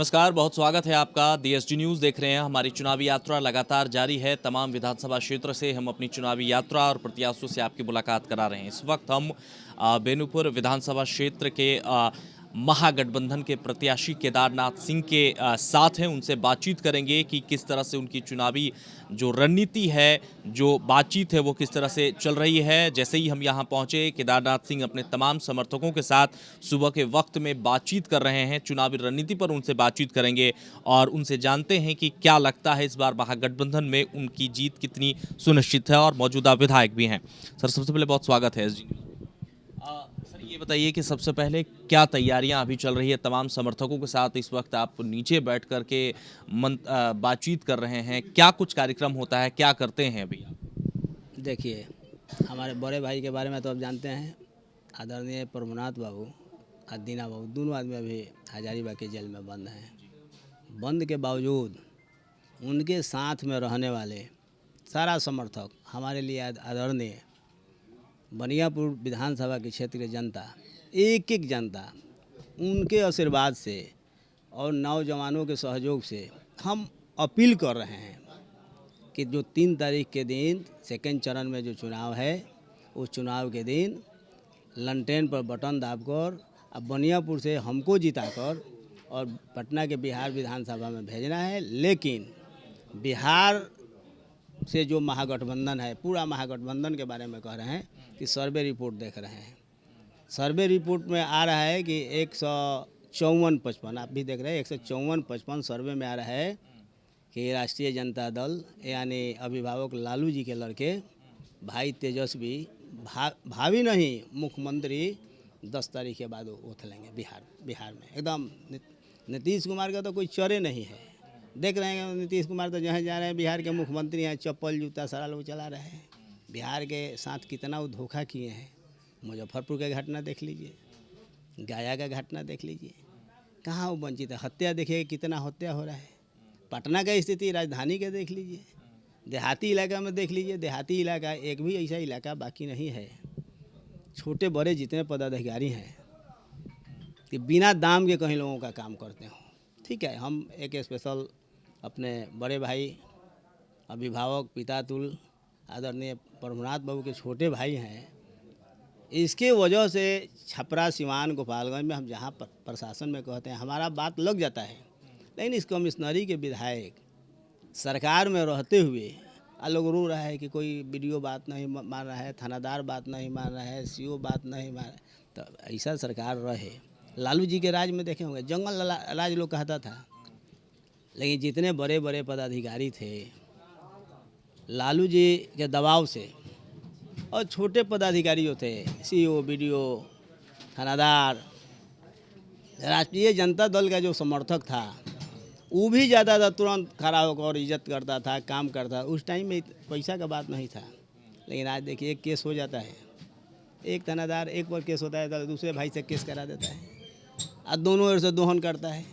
नमस्कार, बहुत स्वागत है आपका। DSD न्यूज़ देख रहे हैं। हमारी चुनावी यात्रा लगातार जारी है। तमाम विधानसभा क्षेत्र से हम अपनी चुनावी यात्रा और प्रत्याशियों से आपकी मुलाकात करा रहे हैं। इस वक्त हम बेनूपुर विधानसभा क्षेत्र के महागठबंधन के प्रत्याशी केदारनाथ सिंह के साथ हैं। उनसे बातचीत करेंगे कि किस तरह से उनकी चुनावी जो रणनीति है, जो बातचीत है, वो किस तरह से चल रही है। जैसे ही हम यहाँ पहुँचे, केदारनाथ सिंह अपने तमाम समर्थकों के साथ सुबह के वक्त में बातचीत कर रहे हैं। चुनावी रणनीति पर उनसे बातचीत करेंगे और उनसे जानते हैं कि क्या लगता है इस बार महागठबंधन में उनकी जीत कितनी सुनिश्चित है, और मौजूदा विधायक भी हैं। सर, सबसे पहले बहुत स्वागत है SG। सर, ये बताइए कि सबसे पहले क्या तैयारियां अभी चल रही है तमाम समर्थकों के साथ। इस वक्त आप नीचे बैठ कर के बातचीत कर रहे हैं, क्या कुछ कार्यक्रम होता है, क्या करते हैं अभी आप? देखिए, हमारे बड़े भाई के बारे में तो आप जानते हैं, आदरणीय प्रभुनाथ बाबू और दीना बाबू, दोनों आदमी अभी हजारीबाग के जेल में बंद हैं। बंद के बावजूद उनके साथ में रहने वाले सारा समर्थक, हमारे लिए आदरणीय बनियापुर विधानसभा के क्षेत्र की जनता, एक एक जनता, उनके आशीर्वाद से और नौजवानों के सहयोग से हम अपील कर रहे हैं कि जो 3 तारीख के दिन सेकेंड चरण में जो चुनाव है, उस चुनाव के दिन लंटेन पर बटन दाबकर अब बनियापुर से हमको जिताकर और पटना के बिहार विधानसभा में भेजना है। लेकिन बिहार से जो महागठबंधन है, पूरा महागठबंधन के बारे में कह रहे हैं कि सर्वे रिपोर्ट देख रहे हैं। सर्वे रिपोर्ट में आ रहा है कि 154-55, आप भी देख रहे हैं, 154-55 सर्वे में आ रहा है कि राष्ट्रीय जनता दल यानी अभिभावक लालू जी के लड़के भाई तेजस्वी भावी नहीं मुख्यमंत्री 10 तारीख के बाद उठ लेंगे बिहार में। एकदम नीतीश कुमार का तो कोई चरे नहीं है। देख रहे हैं नीतीश कुमार तो जहाँ जा रहे हैं, बिहार के मुख्यमंत्री हैं, चप्पल जूता सारा लोग चला रहे हैं। बिहार के साथ कितना वो धोखा किए हैं। मुजफ्फरपुर का घटना देख लीजिए, गया का घटना देख लीजिए, कहाँ वो वंचित है। हत्या देखिए, कितना हत्या हो रहा है। पटना का स्थिति राजधानी का देख लीजिए, देहाती इलाका में देख लीजिए, देहाती इलाका एक भी ऐसा इलाका बाकी नहीं है। छोटे बड़े जितने पदाधिकारी हैं कि बिना दाम के कहीं लोगों का काम करते हो। ठीक है, हम एक स्पेशल अपने बड़े भाई अभिभावक पिता तुल आदरणीय प्रभुनाथ बाबू के छोटे भाई हैं। इसके वजह से छपरा, सिवान, गोपालगंज में हम जहाँ प्रशासन में कहते हैं हमारा बात लग जाता है, लेकिन इस कमिश्नरी के विधायक सरकार में रहते हुए लोग रो रहा है कि कोई BDO बात नहीं मान रहा है, थानादार बात नहीं मान रहा है, CO बात नहीं मान रहा। तो ऐसा सरकार रहे। लालू जी के राज में देखे होंगे, जंगल राज लोग कहता था, लेकिन जितने बड़े बड़े पदाधिकारी थे लालू जी के दबाव से, और छोटे पदाधिकारी जो थे CO, BDO, थानादार, राष्ट्रीय जनता दल का जो समर्थक था वो भी ज़्यादा था, तुरंत खड़ा होकर और इज्जत करता था, काम करता। उस टाइम में पैसा का बात नहीं था। लेकिन आज देखिए, एक केस हो जाता है, एक थानादार एक पर केस होता है तो दूसरे भाई से केस करा देता है, और दोनों ओर से दोहन करता है।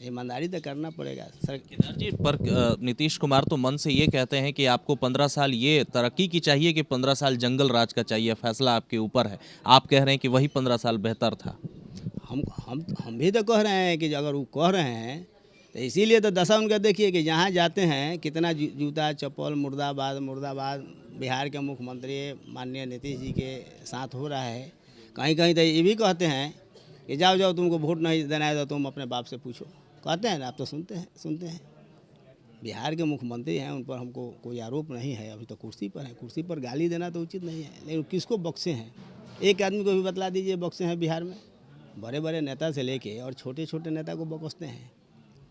ईमानदारी तो करना पड़ेगा सर। केदार जी, पर नीतीश कुमार तो मन से ये कहते हैं कि आपको 15 साल ये तरक्की की चाहिए कि 15 साल जंगल राज का चाहिए, फैसला आपके ऊपर है। आप कह रहे हैं कि वही 15 साल बेहतर था। हम भी तो कह रहे हैं कि अगर वो कह रहे हैं तो इसीलिए तो दशा उनका देखिए कि जहाँ जाते हैं कितना जूता चप्पल, मुर्दाबाद मुर्दाबाद बिहार के मुख्यमंत्री माननीय नीतीश जी के साथ हो रहा है। कहीं कहीं तो ये भी कहते हैं कि जाओ जाओ, तुमको वोट नहीं देना है तो तुम अपने बाप से पूछो। कहते हैं ना, आप तो सुनते हैं। बिहार के मुख्यमंत्री हैं, उन पर हमको कोई आरोप नहीं है। अभी तो कुर्सी पर हैं, कुर्सी पर गाली देना तो उचित नहीं है, लेकिन किसको बख्शे हैं? एक आदमी को भी बतला दीजिए बख्शे हैं बिहार में। बड़े बड़े नेता से लेके और छोटे छोटे नेता को बख्शते हैं।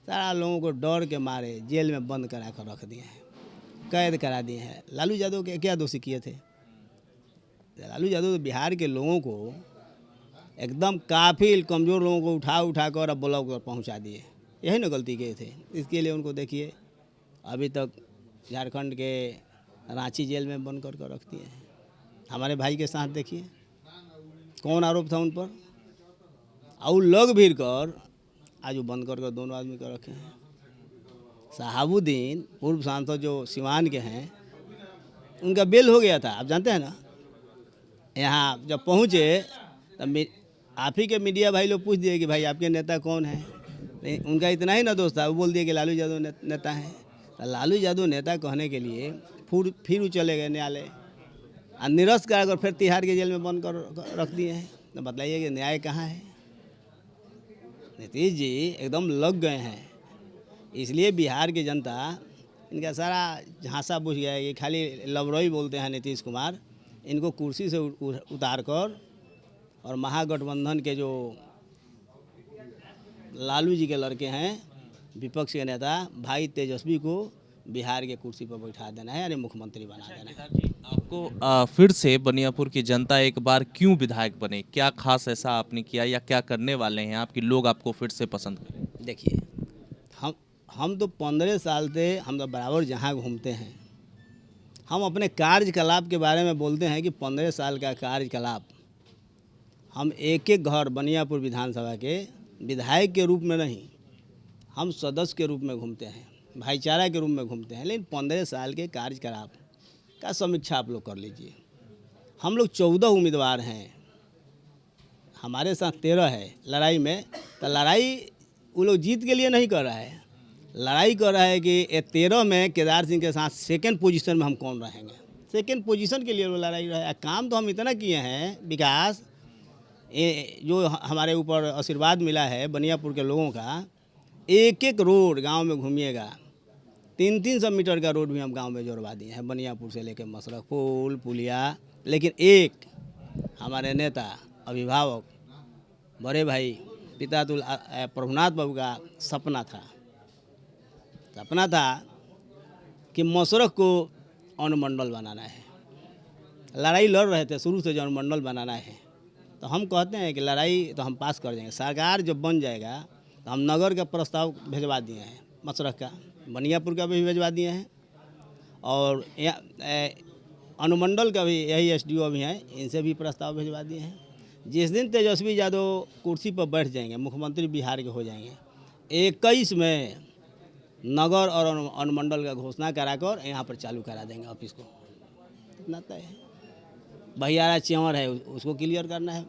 सारा लोगों को डर के मारे जेल में बंद करा कर रख दिए हैं, कैद करा दिए हैं। लालू यादव के क्या दोषी किए थे? लालू यादव तो बिहार के लोगों को एकदम काफिल कमज़ोर लोगों को उठा कर अब ब्लॉक पर पहुँचा दिए। यही ना गलती किए थे। इसके लिए उनको देखिए अभी तक झारखंड के रांची जेल में बंद कर रख दिए हैं। हमारे भाई के साथ देखिए कौन आरोप था उन पर, और लोग भीड़ कर आज वो बंद कर दोनों आदमी को रखे हैं। शहाबुद्दीन पूर्व सांसद जो सिवान के हैं, उनका बेल हो गया था, आप जानते हैं ना। यहाँ जब पहुँचे तब आप ही के मीडिया भाई लोग पूछ दिए कि भाई आपके नेता कौन है, लेकिन उनका इतना ही ना दोस्त था, वो बोल दिया कि लालू यादव नेता है। तो लालू यादव नेता कहने के लिए फिर वो चले गए न्यायालय और निरस्त कर फिर तिहाड़ के जेल में बंद कर रख दिए हैं। तो बताइए कि न्याय कहाँ है? नीतीश जी एकदम लग गए हैं, इसलिए बिहार की जनता इनका सारा झांसा बुझ गया है। ये खाली लवरोई बोलते हैं नीतीश कुमार, इनको कुर्सी से उतार कर और महागठबंधन के जो लालू जी के लड़के हैं, विपक्ष के नेता भाई तेजस्वी को बिहार के कुर्सी पर बैठा देना है, यानी मुख्यमंत्री बना देना है। जी, आपको फिर से बनियापुर की जनता एक बार क्यों विधायक बने? क्या खास ऐसा आपने किया या क्या करने वाले हैं आपके लोग आपको फिर से पसंद करें? देखिए, हम तो 15 साल से हम तो बराबर जहाँ घूमते हैं, हम अपने कार्यकलाप के बारे में बोलते हैं कि 15 साल का कार्यकलाप हम एक एक घर बनियापुर विधानसभा के विधायक के रूप में नहीं, हम सदस्य के रूप में घूमते हैं, भाईचारा के रूप में घूमते हैं। लेकिन 15 साल के कार्यकलाप का समीक्षा आप लोग कर लीजिए। हम लोग 14 उम्मीदवार हैं, हमारे साथ 13 है लड़ाई में। तो लड़ाई वो लोग जीत के लिए नहीं कर रहा है, लड़ाई कर रहा है कि 13 में केदार सिंह के साथ सेकंड पोजीशन में हम कौन रहेंगे। सेकंड पोजीशन के लिए वो लड़ाई रहा है। काम तो हम इतना किए हैं, विकास जो हमारे ऊपर आशीर्वाद मिला है बनियापुर के लोगों का, एक एक रोड गांव में घूमिएगा, 300 मीटर का रोड भी हम गांव में जोड़वा दिए हैं, बनियापुर से लेकर मसरख पुल पुलिया। लेकिन एक हमारे नेता अभिभावक बड़े भाई पितातुल प्रभुनाथ बाबू का सपना था कि मसरख को अनुमंडल बनाना है। लड़ाई लड़ रहे थे शुरू से, जो अनुमंडल बनाना है। तो हम कहते हैं कि लड़ाई तो हम पास कर देंगे, सरकार जब बन जाएगा तो हम नगर का प्रस्ताव भिजवा दिए हैं, मसरख का, बनियापुर का भी भिजवा दिए हैं, और अनुमंडल का भी यही एसडीओ भी हैं, इनसे भी प्रस्ताव भिजवा दिए हैं। जिस दिन तेजस्वी यादव कुर्सी पर बैठ जाएंगे, मुख्यमंत्री बिहार के हो जाएंगे, 21 में नगर और अनुमंडल का घोषणा कराकर यहाँ पर चालू करा देंगे ऑफिस को। इतना तय है। बहियारा चेवर है, उसको क्लियर करना है।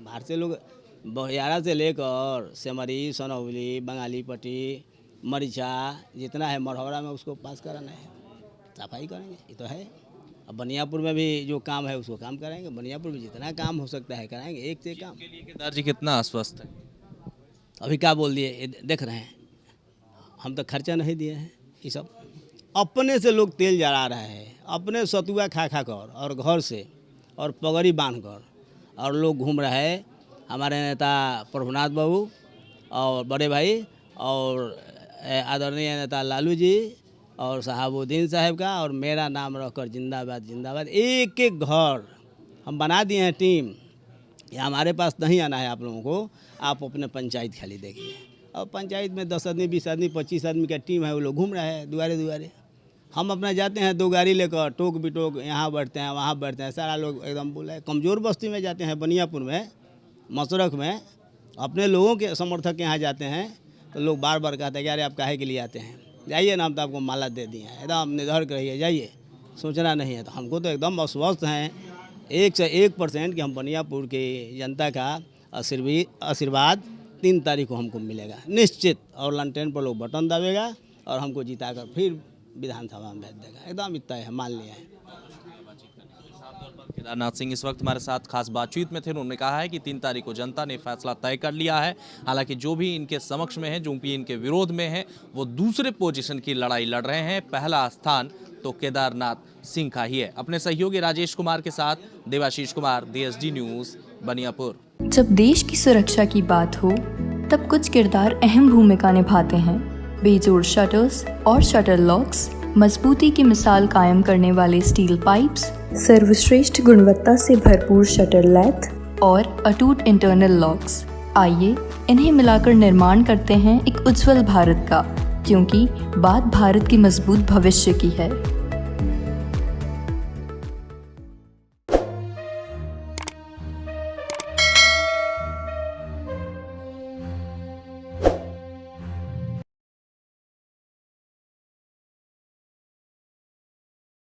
बाहर से लोग बहियारा से लेकर सेमरी, सनौली, बंगाली पट्टी, मरीचा जितना है मरहौरा में, उसको पास कराना है, सफाई करेंगे। ये तो है। अब बनियापुर में भी जो काम है उसको काम कराएंगे, बनियापुर में जितना काम हो सकता है कराएंगे, एक से काम। के लिए केदार जी कितना आश्वस्त है? अभी क्या बोल दिए, देख रहे हैं, हम तो खर्चा नहीं दिए हैं। ये सब अपने से लोग तेल जला रहा है, अपने सतुआ खा कर और घर से और पगड़ी बांध कर, और लोग घूम रहा है। हमारे नेता प्रभुनाथ बाबू और बड़े भाई और आदरणीय नेता लालू जी और शहाबुद्दीन साहब का और मेरा नाम रखकर जिंदाबाद जिंदाबाद। एक एक घर हम बना दिए हैं टीम। ये हमारे पास नहीं आना है आप लोगों को, आप अपने पंचायत खाली देखिए। और पंचायत में 10 आदमी, 20 आदमी, 25 आदमी का टीम है, वो लोग घूम रहा है दुआरे दुआरे। हम अपना जाते हैं 2 गाड़ी लेकर, टोक बिटोक, यहाँ बैठते हैं वहाँ बैठते हैं, सारा लोग एकदम बोला है। कमज़ोर बस्ती में जाते हैं, बनियापुर में, मसरख में, अपने लोगों के समर्थक के यहाँ जाते हैं तो लोग बार बार कहते हैं कि अरे आप काहे के लिए आते हैं, जाइए ना, हम तो आपको माला दे दिए हैं, एकदम निर्धर रहिए, जाइए, सोचना नहीं है। तो हमको तो एकदम आश्वस्त हैं 1 से 1% कि हम बनियापुर की जनता का आशीर्वाद 3 तारीख को हमको मिलेगा निश्चित। और लंटेन पर लोग बटन दबेगा और हमको जिताकर फिर विधानसभा में भेज देगा, एकदम इतना है, मान लिया है। केदारनाथ सिंह इस वक्त हमारे साथ खास बातचीत में थे। उन्होंने कहा है कि 3 तारीख को जनता ने फैसला तय कर लिया है। हालांकि जो भी इनके समक्ष में है, जो भी इनके विरोध में है, वो दूसरे पोजीशन की लड़ाई लड़ रहे हैं। पहला स्थान तो केदारनाथ सिंह का ही है। अपने सहयोगी राजेश कुमार के साथ देवाशीष कुमार, DSD न्यूज़, बनियापुर। जब देश की सुरक्षा की बात हो तब कुछ किरदार अहम भूमिका निभाते हैं। बेजोड़ शटर्स और शटर लॉक्स, मजबूती की मिसाल कायम करने वाले स्टील पाइप्स, सर्वश्रेष्ठ गुणवत्ता से भरपूर शटर लैथ और अटूट इंटरनल लॉक्स। आइए इन्हें मिलाकर निर्माण करते हैं एक उज्जवल भारत का, क्योंकि बात भारत की मजबूत भविष्य की है।